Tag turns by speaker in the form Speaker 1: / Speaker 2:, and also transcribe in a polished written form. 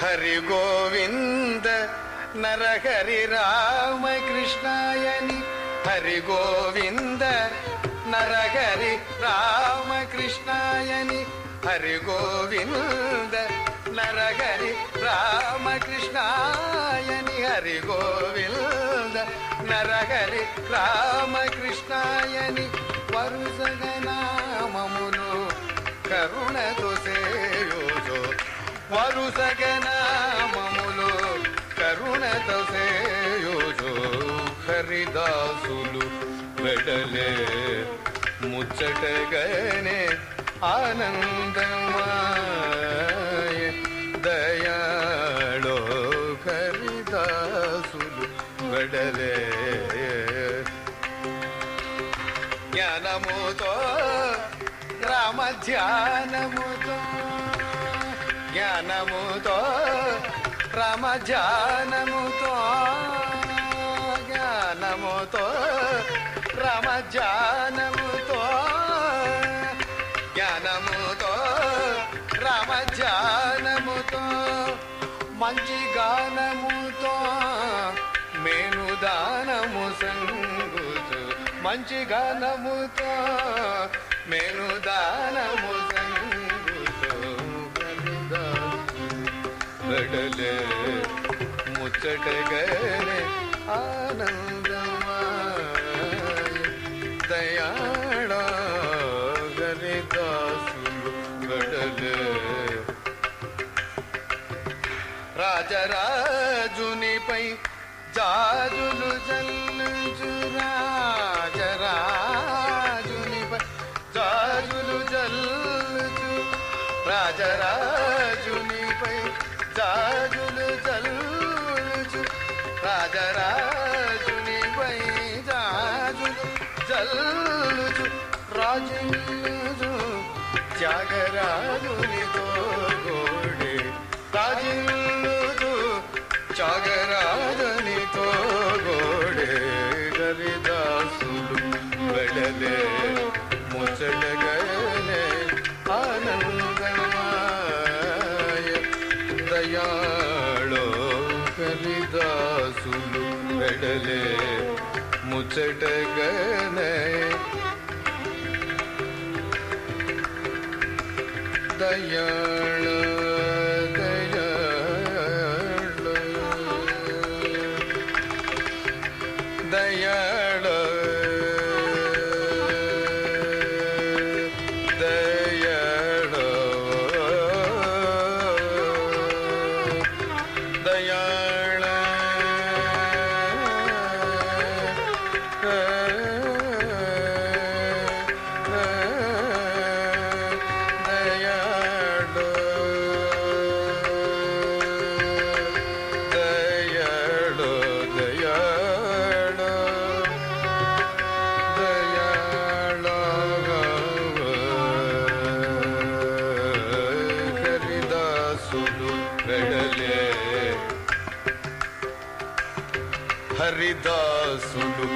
Speaker 1: హరి గోవింద నరహరి రామకృష్ణాయని హరి గోవింద నరహరి రామకృష్ణాయని హరి గోవింద నరహరి రామకృష్ణాయని హరి గోవింద నరహరి రామకృష్ణాయని వరుసగనామములు కరుణతో సేయోజో వరుసగనామములు కరుణతో సేయోజో హరిదాసులు వెడలే ముచ్చటగనే ఆనందమాయ దయాళో హరిదాసులు వెడలే జ్ఞానముతో రామ ధ్యానముతో జ్ఞానముతో రామ ధ్యానముతో జ్ఞానముతో రామ ధ్యానముతో జ్ఞానముతో రామ ధ్యానముతో మంచి గానముతో మేను దానము సంగుతు మంచి గానముతో మేను దానము సంగుతు వెడలే ముచ్చటగనే ఆనందమాయ దయాళ హరిదాసులు వెడలే రాజరాజునిపై జాజులు జల్లుచు రాజరాజునిపై జాజులు జల్లుచు రాజరాజునిపై జాజులు జల్లుచు రాజరాజునిపై జాజులు జల్లుచు రాజిల్లుచు త్యాగరాజునితో గోడే రాజిల్లుచు త్యాగరాజునితో గోడే హరిదాసులు వెడలే ముచ్చటగనే ఆనందమాయ దయాళో హరిదాసులు వెడలే ముచ్చటగనే దయాళ దయాళ దయాళ దయాళ హరిదాసులు వెడలే హరిదాసులు